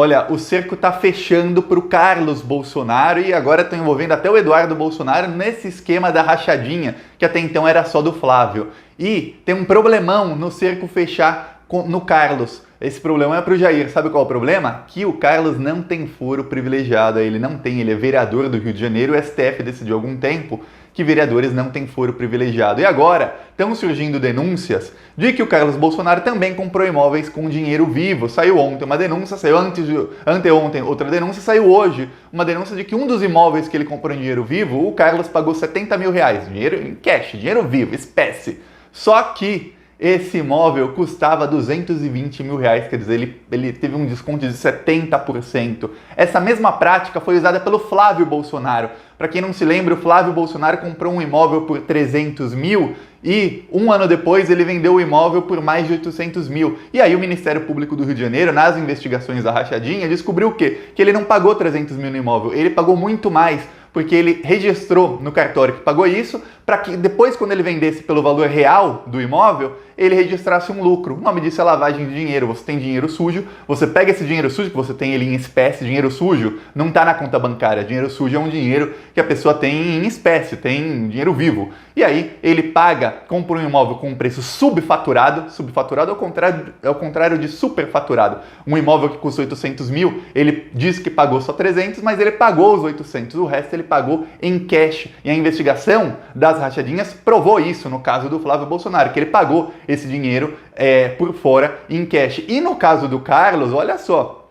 Olha, o cerco tá fechando para o Carlos Bolsonaro e agora estão envolvendo até o Eduardo Bolsonaro nesse esquema da rachadinha, que até então era só do Flávio. E tem um problemão no cerco fechar no Carlos. Esse problema é para o Jair. Sabe qual é o problema? Que o Carlos não tem foro privilegiado. Ele não tem, ele é vereador do Rio de Janeiro. O STF decidiu há algum tempo que vereadores não têm foro privilegiado. E agora estão surgindo denúncias de que o Carlos Bolsonaro também comprou imóveis com dinheiro vivo. Saiu ontem uma denúncia, saiu anteontem outra denúncia, saiu hoje uma denúncia de que um dos imóveis que ele comprou em dinheiro vivo, o Carlos pagou 70 mil reais, dinheiro em cash, dinheiro vivo, espécie. Só que esse imóvel custava 220 mil reais, quer dizer, ele teve um desconto de 70%. Essa mesma prática foi usada pelo Flávio Bolsonaro. Para quem não se lembra, o Flávio Bolsonaro comprou um imóvel por 300 mil e um ano depois ele vendeu o imóvel por mais de 800 mil. E aí o Ministério Público do Rio de Janeiro, nas investigações da rachadinha, descobriu o quê? Que ele não pagou 300 mil no imóvel, ele pagou muito mais, porque ele registrou no cartório que pagou isso, para que depois, quando ele vendesse pelo valor real do imóvel, ele registrasse um lucro. O nome disso é lavagem de dinheiro. Você tem dinheiro sujo, você pega esse dinheiro sujo, que você tem ele em espécie, dinheiro sujo, não está na conta bancária. Dinheiro sujo é um dinheiro que a pessoa tem em espécie, tem dinheiro vivo. E aí ele compra um imóvel com um preço subfaturado. Subfaturado é o contrário de superfaturado. Um imóvel que custa 800 mil, ele diz que pagou só 300, mas ele pagou os 800. O resto ele pagou em cash. E a investigação das rachadinhas provou isso no caso do Flávio Bolsonaro, que ele pagou esse dinheiro por fora em cash. E no caso do Carlos, olha só,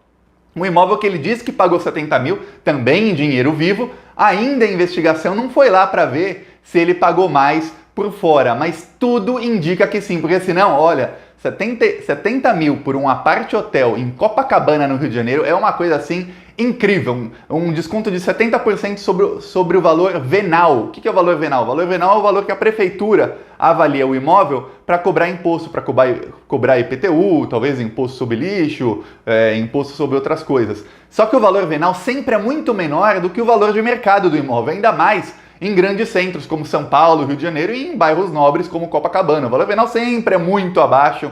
um imóvel que ele disse que pagou 70 mil, também em dinheiro vivo, ainda a investigação não foi lá para ver se ele pagou mais por fora, mas tudo indica que sim, porque senão, olha, 70 mil por um apart hotel em Copacabana, no Rio de Janeiro, é uma coisa assim incrível, um desconto de 70% sobre o valor venal. O que é o valor venal? O valor venal é o valor que a prefeitura avalia o imóvel para cobrar imposto, para cobrar IPTU, talvez imposto sobre lixo, imposto sobre outras coisas. Só que o valor venal sempre é muito menor do que o valor de mercado do imóvel, ainda mais em grandes centros como São Paulo, Rio de Janeiro e em bairros nobres como Copacabana. O valor venal sempre é muito abaixo.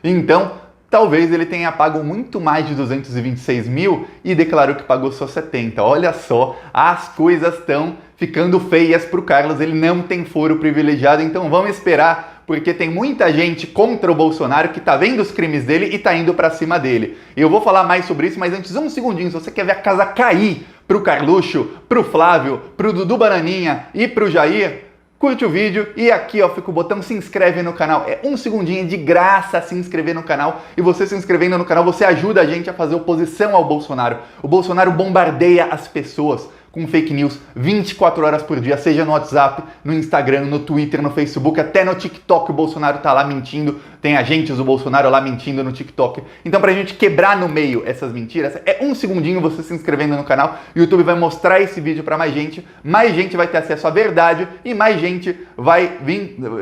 Então, talvez ele tenha pago muito mais de 226 mil e declarou que pagou só 70. Olha só, as coisas estão ficando feias para o Carlos, ele não tem foro privilegiado, então vamos esperar, porque tem muita gente contra o Bolsonaro que tá vendo os crimes dele e tá indo para cima dele. Eu vou falar mais sobre isso, mas antes, um segundinho, se você quer ver a casa cair pro Carluxo, pro Flávio, pro Dudu Bananinha e pro Jair, curte o vídeo e aqui ó, fica o botão se inscreve no canal. É um segundinho de graça se inscrever no canal, e você se inscrevendo no canal, você ajuda a gente a fazer oposição ao Bolsonaro. O Bolsonaro bombardeia as pessoas com fake news 24 horas por dia, seja no WhatsApp, no Instagram, no Twitter, no Facebook, até no TikTok o Bolsonaro tá lá mentindo, tem agentes do Bolsonaro lá mentindo no TikTok. Então pra gente quebrar no meio essas mentiras, é um segundinho você se inscrevendo no canal, o YouTube vai mostrar esse vídeo pra mais gente vai ter acesso à verdade e mais gente vai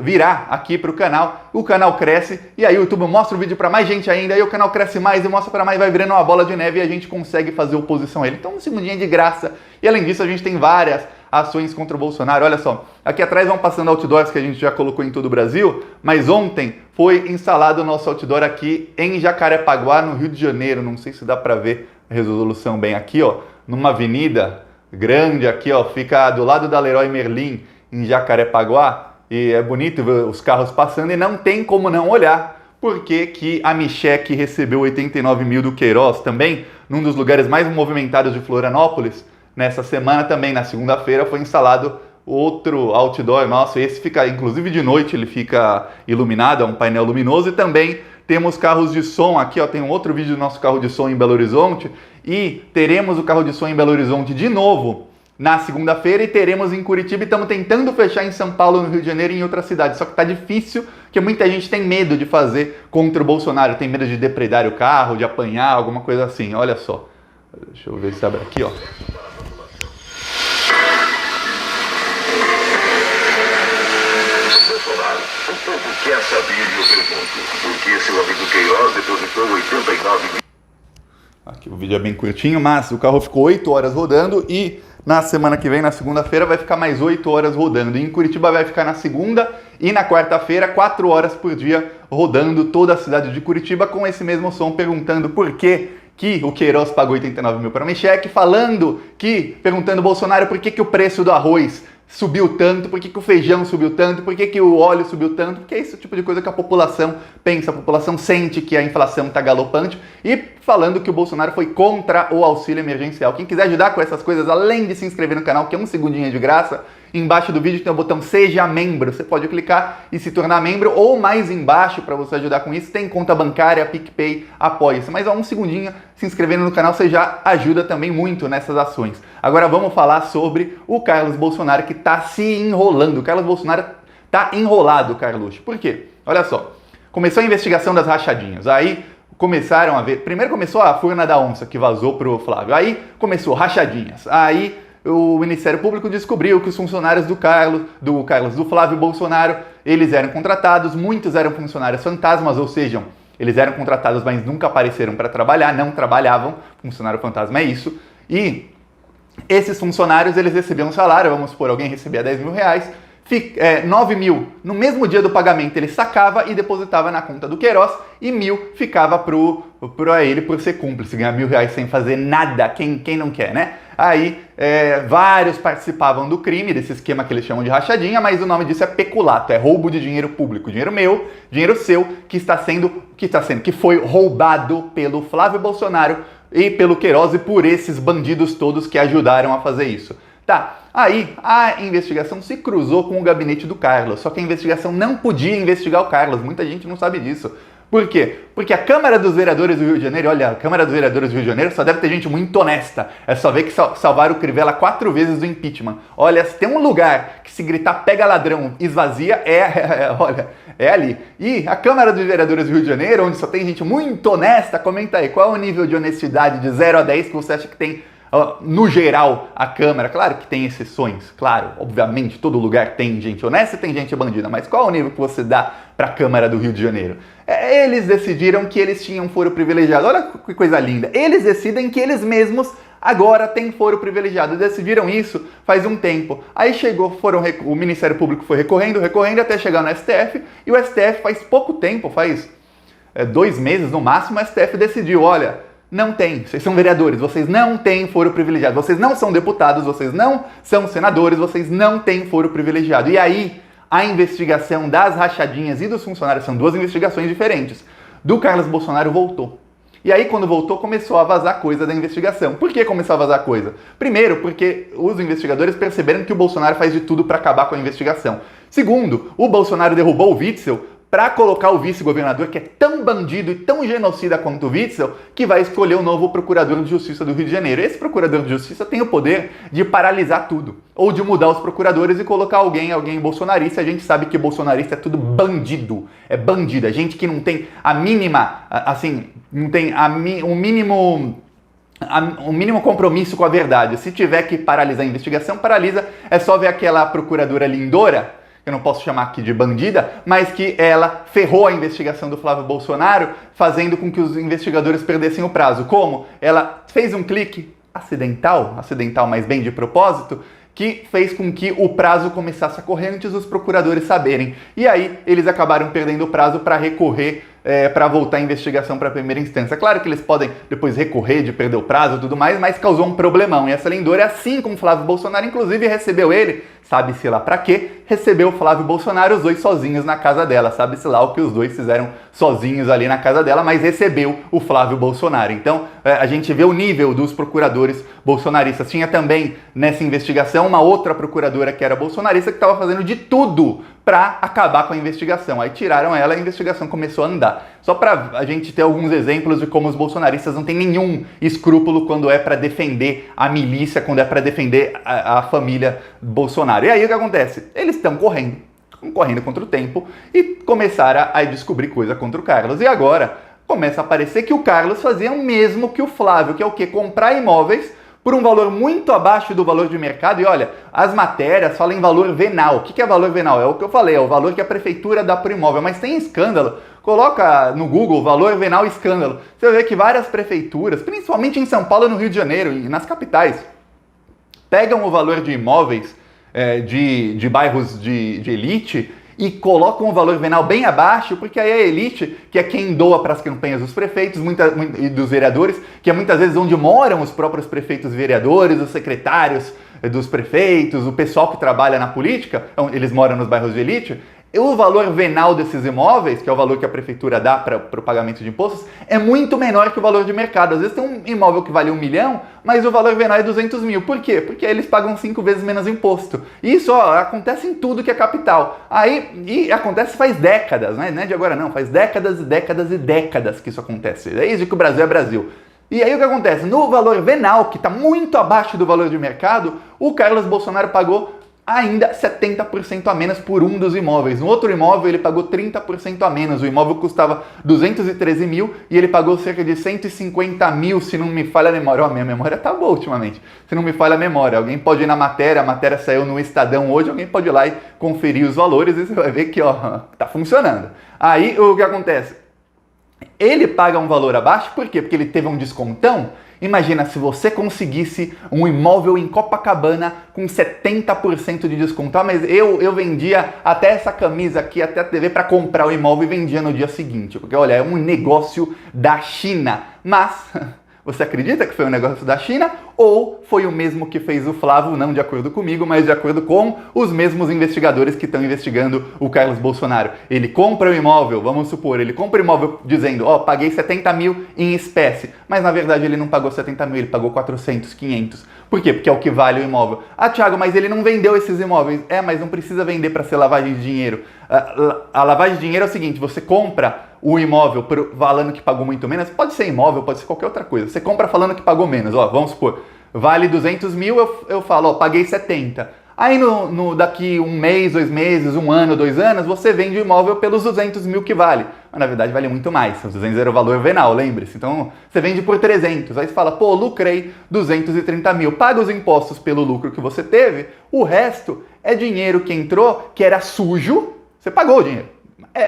virar aqui pro canal, o canal cresce e aí o YouTube mostra o vídeo pra mais gente ainda, aí o canal cresce mais e mostra pra mais, vai virando uma bola de neve e a gente consegue fazer oposição a ele. Então um segundinho de graça. E além disso, a gente tem várias ações contra o Bolsonaro. Olha só, aqui atrás vão passando outdoors que a gente já colocou em todo o Brasil, mas ontem foi instalado o nosso outdoor aqui em Jacarepaguá, no Rio de Janeiro. Não sei se dá para ver a resolução bem aqui, ó, numa avenida grande aqui, ó, fica do lado da Leroy Merlin, em Jacarepaguá, e é bonito ver os carros passando e não tem como não olhar. Porque que a Micheque recebeu 89 mil do Queiroz também, num dos lugares mais movimentados de Florianópolis. Nessa semana também, na segunda-feira, foi instalado outro outdoor nosso. Esse fica, inclusive de noite, ele fica iluminado, é um painel luminoso. E também temos carros de som aqui, ó, tem um outro vídeo do nosso carro de som em Belo Horizonte. E teremos o carro de som em Belo Horizonte de novo na segunda-feira e teremos em Curitiba. E estamos tentando fechar em São Paulo, no Rio de Janeiro e em outras cidades. Só que tá difícil, porque muita gente tem medo de fazer contra o Bolsonaro. Tem medo de depredar o carro, de apanhar, alguma coisa assim. Olha só. Deixa eu ver se abre aqui, ó. O povo quer saber e eu pergunto, por que seu amigo Queiroz depositou 89 mil? Aqui o vídeo é bem curtinho, mas o carro ficou 8 horas rodando e na semana que vem, na segunda-feira, vai ficar mais 8 horas rodando. E em Curitiba vai ficar na segunda e na quarta-feira, 4 horas por dia, rodando toda a cidade de Curitiba com esse mesmo som, perguntando por que que o Queiroz pagou 89 mil para uma cheque, perguntando ao Bolsonaro por que o preço do arroz subiu tanto, por que o feijão subiu tanto, por que o óleo subiu tanto, porque é esse tipo de coisa que a população pensa, a população sente que a inflação está galopante, e falando que o Bolsonaro foi contra o auxílio emergencial. Quem quiser ajudar com essas coisas, além de se inscrever no canal, que é um segundinho de graça, embaixo do vídeo tem o botão Seja Membro, você pode clicar e se tornar membro, ou mais embaixo, para você ajudar com isso, tem conta bancária, PicPay, Apoia-se. Mas um segundinho, se inscrevendo no canal, você já ajuda também muito nessas ações. Agora vamos falar sobre o Carlos Bolsonaro, que está se enrolando. O Carlos Bolsonaro está enrolado, Carluxo. Por quê? Olha só, começou a investigação das rachadinhas, aí começaram a ver, primeiro começou a furna da onça, que vazou pro Flávio, aí começou rachadinhas, aí o Ministério Público descobriu que os funcionários do Flávio Bolsonaro, eles eram contratados, muitos eram funcionários fantasmas, ou seja, eles eram contratados, mas nunca apareceram para trabalhar, não trabalhavam, funcionário fantasma é isso, e esses funcionários, eles recebiam um salário, vamos supor, alguém recebia 10 mil reais, 9 mil, no mesmo dia do pagamento ele sacava e depositava na conta do Queiroz, e 1.000 ficava para ele por ser cúmplice, ganhar 1.000 reais sem fazer nada, quem não quer, né? Aí vários participavam do crime, desse esquema que eles chamam de rachadinha, mas o nome disso é peculato, é roubo de dinheiro público, dinheiro meu, dinheiro seu, que foi roubado pelo Flávio Bolsonaro e pelo Queiroz e por esses bandidos todos que ajudaram a fazer isso. Tá, aí a investigação se cruzou com o gabinete do Carlos, só que a investigação não podia investigar o Carlos, muita gente não sabe disso. Por quê? Porque a Câmara dos Vereadores do Rio de Janeiro, olha, a Câmara dos Vereadores do Rio de Janeiro só deve ter gente muito honesta, é só ver que salvaram o Crivella 4 vezes do impeachment. Olha, se tem um lugar que se gritar pega ladrão, esvazia, é ali. E a Câmara dos Vereadores do Rio de Janeiro, onde só tem gente muito honesta, comenta aí, qual é o nível de honestidade de 0 a 10 que você acha que tem no geral, a Câmara? Claro que tem exceções, claro, obviamente, todo lugar tem gente honesta e tem gente bandida, mas qual é o nível que você dá para a Câmara do Rio de Janeiro? Eles decidiram que eles tinham foro privilegiado, olha que coisa linda, eles decidem que eles mesmos agora têm foro privilegiado, decidiram isso faz um tempo, aí o Ministério Público foi recorrendo até chegar no STF, e o STF faz pouco tempo, faz 2 meses no máximo, o STF decidiu, olha, não tem, vocês são vereadores, vocês não têm foro privilegiado, vocês não são deputados, vocês não são senadores, vocês não têm foro privilegiado. E aí, a investigação das rachadinhas e dos funcionários, são 2 investigações diferentes, do Carlos Bolsonaro voltou. E aí, quando voltou, começou a vazar coisa da investigação. Por que começou a vazar coisa? Primeiro, porque os investigadores perceberam que o Bolsonaro faz de tudo para acabar com a investigação. Segundo, o Bolsonaro derrubou o Witzel para colocar o vice-governador, que é tão bandido e tão genocida quanto o Witzel, que vai escolher o novo procurador de justiça do Rio de Janeiro. Esse procurador de justiça tem o poder de paralisar tudo, ou de mudar os procuradores e colocar alguém bolsonarista. A gente sabe que bolsonarista é tudo bandido, é bandido, é gente que não tem a mínima, assim, não tem o mínimo compromisso com a verdade. Se tiver que paralisar a investigação, paralisa. É só ver aquela procuradora Lindora, eu não posso chamar aqui de bandida, mas que ela ferrou a investigação do Flávio Bolsonaro, fazendo com que os investigadores perdessem o prazo. Como? Ela fez um clique acidental, mas bem de propósito, que fez com que o prazo começasse a correr antes dos procuradores saberem. E aí eles acabaram perdendo o prazo para recorrer, para voltar a investigação para a primeira instância. Claro que eles podem depois recorrer de perder o prazo e tudo mais, mas causou um problemão. E essa Lindora, assim como o Flávio Bolsonaro, inclusive recebeu ele, sabe-se lá para quê, recebeu o Flávio Bolsonaro, os dois sozinhos na casa dela. Sabe-se lá o que os dois fizeram sozinhos ali na casa dela, mas recebeu o Flávio Bolsonaro. Então, a gente vê o nível dos procuradores bolsonaristas. Tinha também, nessa investigação, uma outra procuradora que era bolsonarista, que estava fazendo de tudo para acabar com a investigação. Aí tiraram ela e a investigação começou a andar. Só para a gente ter alguns exemplos de como os bolsonaristas não têm nenhum escrúpulo quando é para defender a milícia, quando é para defender a família Bolsonaro. E aí o que acontece? Eles estão correndo contra o tempo e começaram a descobrir coisa contra o Carlos. E agora começa a parecer que o Carlos fazia o mesmo que o Flávio, que é o quê? Comprar imóveis por um valor muito abaixo do valor de mercado. E olha, as matérias falam em valor venal. O que é valor venal? É o que eu falei, é o valor que a prefeitura dá por imóvel. Mas tem escândalo. Coloca no Google valor venal escândalo. Você vai ver que várias prefeituras, principalmente em São Paulo e no Rio de Janeiro, e nas capitais, pegam o valor de imóveis de bairros de elite e colocam o valor venal bem abaixo, porque aí a elite, que é quem doa para as campanhas dos prefeitos e dos vereadores, que é muitas vezes onde moram os próprios prefeitos e vereadores, os secretários dos prefeitos, o pessoal que trabalha na política, eles moram nos bairros de elite, o valor venal desses imóveis, que é o valor que a prefeitura dá para o pagamento de impostos, é muito menor que o valor de mercado. Às vezes tem um imóvel que vale 1 milhão, mas o valor venal é 200 mil. Por quê? Porque aí eles pagam 5 vezes menos imposto. Isso acontece em tudo que é capital. E acontece faz décadas, não é de agora não, faz décadas e décadas e décadas que isso acontece. Desde que o Brasil é Brasil. E aí o que acontece? No valor venal, que está muito abaixo do valor de mercado, o Carlos Bolsonaro pagou ainda 70% a menos por um dos imóveis. No outro imóvel ele pagou 30% a menos. O imóvel custava 213 mil e ele pagou cerca de 150 mil, se não me falha a memória. Minha memória tá boa ultimamente. Se não me falha a memória. Alguém pode ir na matéria, a matéria saiu no Estadão hoje, alguém pode ir lá e conferir os valores e você vai ver que tá funcionando. Aí o que acontece? Ele paga um valor abaixo, por quê? Porque ele teve um descontão. Imagina se você conseguisse um imóvel em Copacabana com 70% de desconto. Ah, mas eu vendia até essa camisa aqui, até a TV para comprar o imóvel e vendia no dia seguinte. Porque, olha, é um negócio da China. Mas você acredita que foi um negócio da China ou foi o mesmo que fez o Flávio, não de acordo comigo, mas de acordo com os mesmos investigadores que estão investigando o Carlos Bolsonaro? Ele compra o imóvel, vamos supor, ele compra o imóvel dizendo, paguei 70 mil em espécie, mas na verdade ele não pagou 70 mil, ele pagou 400, 500. Por quê? Porque é o que vale o imóvel. Ah, Thiago, mas ele não vendeu esses imóveis. Mas não precisa vender para ser lavagem de dinheiro. A lavagem de dinheiro é o seguinte, você compra o imóvel falando que pagou muito menos, pode ser imóvel, pode ser qualquer outra coisa. Você compra falando que pagou menos, vamos supor, vale 200 mil, eu falo, paguei 70. Aí daqui um mês, 2 meses, 1 ano, 2 anos, você vende o imóvel pelos 200 mil que vale. Mas na verdade vale muito mais, os 200 era o valor venal, lembre-se. Então você vende por 300, aí você fala, lucrei 230 mil, paga os impostos pelo lucro que você teve, o resto é dinheiro que entrou, que era sujo, você pagou o dinheiro.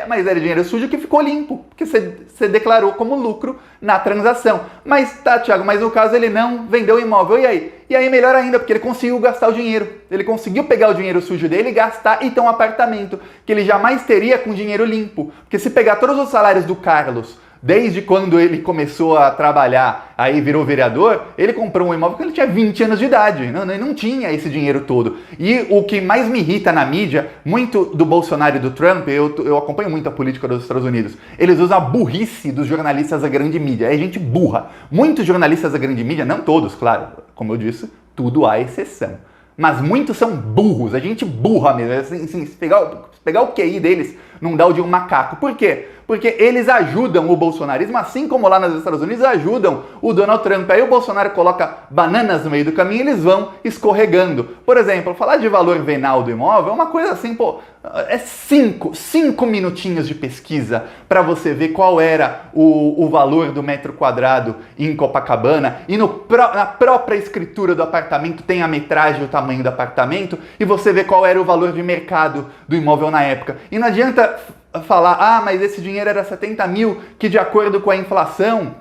Mas era dinheiro sujo que ficou limpo, porque você declarou como lucro na transação. Mas tá, Thiago, mas no caso ele não vendeu o imóvel, e aí? E aí melhor ainda, porque ele conseguiu gastar o dinheiro. Ele conseguiu pegar o dinheiro sujo dele e gastar e ter um apartamento, que ele jamais teria com dinheiro limpo. Porque se pegar todos os salários do Carlos, desde quando ele começou a trabalhar, aí virou vereador, ele comprou um imóvel quando ele tinha 20 anos de idade. Ele não tinha esse dinheiro todo. E o que mais me irrita na mídia, muito do Bolsonaro e do Trump, eu acompanho muito a política dos Estados Unidos, eles usam a burrice dos jornalistas da grande mídia. É gente burra. Muitos jornalistas da grande mídia, não todos, claro, como eu disse, tudo há exceção. Mas muitos são burros, a gente burra mesmo. Assim, se pegar o QI deles, não dá o de um macaco. Por quê? Porque eles ajudam o bolsonarismo, assim como lá nos Estados Unidos ajudam o Donald Trump. Aí o Bolsonaro coloca bananas no meio do caminho e eles vão escorregando. Por exemplo, falar de valor venal do imóvel é uma coisa assim, é 5 minutinhos de pesquisa para você ver qual era o valor do metro quadrado em Copacabana, e na própria escritura do apartamento tem a metragem e o tamanho do apartamento, e você vê qual era o valor de mercado do imóvel na época. E não adianta falar, mas esse dinheiro era 70 mil, que de acordo com a inflação,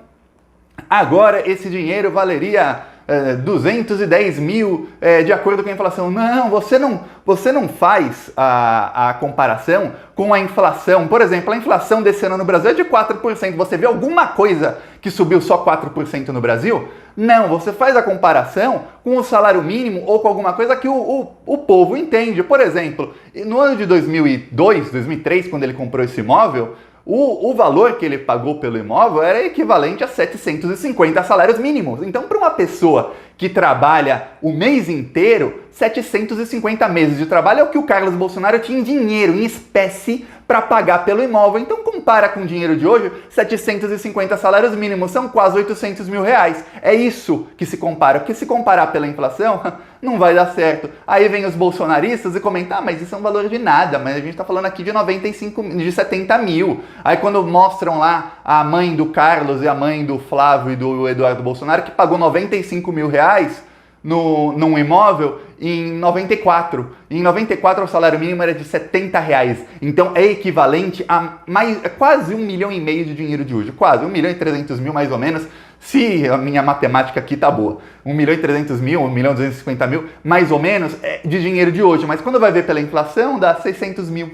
agora esse dinheiro valeria 210 mil de acordo com a inflação. Não, você não faz a comparação com a inflação. Por exemplo, a inflação desse ano no Brasil é de 4%. Você vê alguma coisa que subiu só 4% no Brasil? Não, você faz a comparação com o salário mínimo ou com alguma coisa que o povo entende. Por exemplo, no ano de 2002, 2003, quando ele comprou esse imóvel, o valor que ele pagou pelo imóvel era equivalente a 750 salários mínimos. Então, para uma pessoa que trabalha o mês inteiro, 750 meses de trabalho é o que o Carlos Bolsonaro tinha em dinheiro, em espécie, para pagar pelo imóvel. Então, compara com o dinheiro de hoje, 750 salários mínimos, são quase 800 mil reais. É isso que se compara, porque se comparar pela inflação, não vai dar certo. Aí vem os bolsonaristas e comentam, mas isso é um valor de nada, mas a gente está falando aqui de 70 mil. Aí quando mostram lá a mãe do Carlos e a mãe do Flávio e do Eduardo Bolsonaro, que pagou 95 mil reais num imóvel em 94. Em 94 o salário mínimo era de 70 reais. Então é equivalente a quase 1,5 milhão de dinheiro de hoje. Quase 1 milhão e 300 mil mais ou menos, se a minha matemática aqui tá boa. 1 milhão e 300 mil, 1 milhão e 250 mil, mais ou menos, de dinheiro de hoje. Mas quando vai ver pela inflação, dá 600 mil.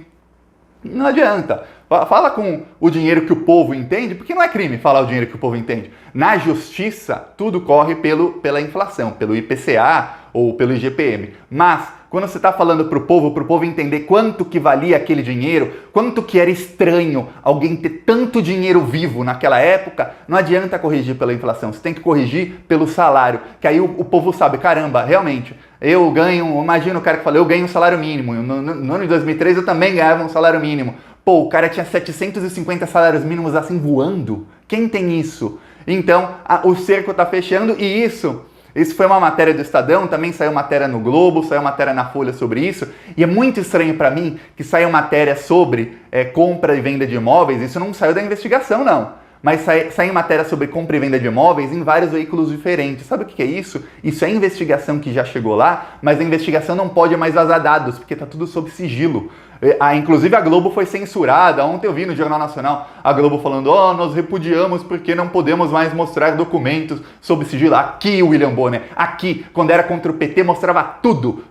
Não adianta. Fala com o dinheiro que o povo entende, porque não é crime falar o dinheiro que o povo entende. Na justiça, tudo corre pela inflação, pelo IPCA ou pelo IGPM. Mas, quando você está falando para o povo entender quanto que valia aquele dinheiro, quanto que era estranho alguém ter tanto dinheiro vivo naquela época, não adianta corrigir pela inflação, você tem que corrigir pelo salário, que aí o povo sabe, caramba, realmente, eu ganho, imagina o cara que fala, eu ganho um salário mínimo, no ano de 2003 eu também ganhava um salário mínimo. Pô, o cara tinha 750 salários mínimos assim voando. Quem tem isso? Então, o cerco tá fechando e isso foi uma matéria do Estadão, também saiu matéria no Globo, saiu matéria na Folha sobre isso. E é muito estranho para mim que saiu matéria sobre compra e venda de imóveis, isso não saiu da investigação, não. Mas saiu matéria sobre compra e venda de imóveis em vários veículos diferentes. Sabe o que é isso? Isso é investigação que já chegou lá, mas a investigação não pode mais vazar dados, porque está tudo sob sigilo. Inclusive a Globo foi censurada. Ontem eu vi no Jornal Nacional a Globo falando: nós repudiamos porque não podemos mais mostrar documentos sob sigilo. Aqui, William Bonner, aqui, quando era contra o PT, mostrava tudo,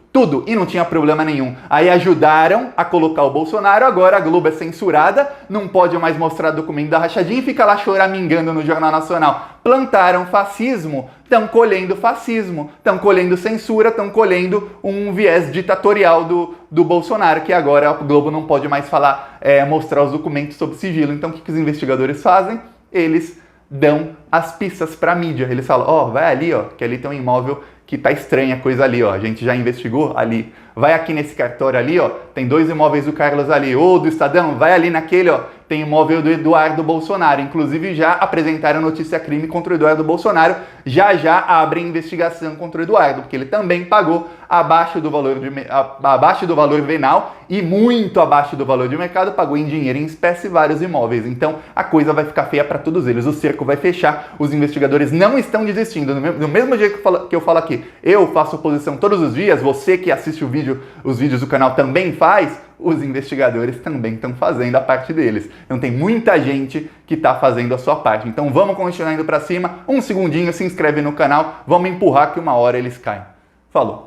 e não tinha problema nenhum. Aí ajudaram a colocar o Bolsonaro, agora a Globo é censurada, não pode mais mostrar documento da rachadinha e fica lá choramingando no Jornal Nacional. Plantaram fascismo, estão colhendo fascismo, estão colhendo censura, estão colhendo um viés ditatorial do Bolsonaro, que agora a Globo não pode mais falar, mostrar os documentos sob sigilo. Então o que os investigadores fazem? Eles dão as pistas para a mídia. Eles falam, vai ali, que ali tem um imóvel que tá estranha a coisa ali, a gente já investigou ali. Vai aqui nesse cartório ali, tem 2 imóveis do Carlos ali, ou do Estadão, vai ali naquele, tem imóvel do Eduardo Bolsonaro. Inclusive já apresentaram notícia crime contra o Eduardo Bolsonaro, já abrem investigação contra o Eduardo, porque ele também pagou abaixo do valor venal e muito abaixo do valor de mercado, pagou em dinheiro em espécie vários imóveis. Então a coisa vai ficar feia para todos eles, o cerco vai fechar, os investigadores não estão desistindo. Do mesmo jeito que eu falo aqui, eu faço oposição todos os dias, você que assiste os vídeos do canal também faz, os investigadores também estão fazendo a parte deles. Então tem muita gente que está fazendo a sua parte. Então vamos continuar indo para cima. Um segundinho, se inscreve no canal, vamos empurrar que uma hora eles caem. Falou!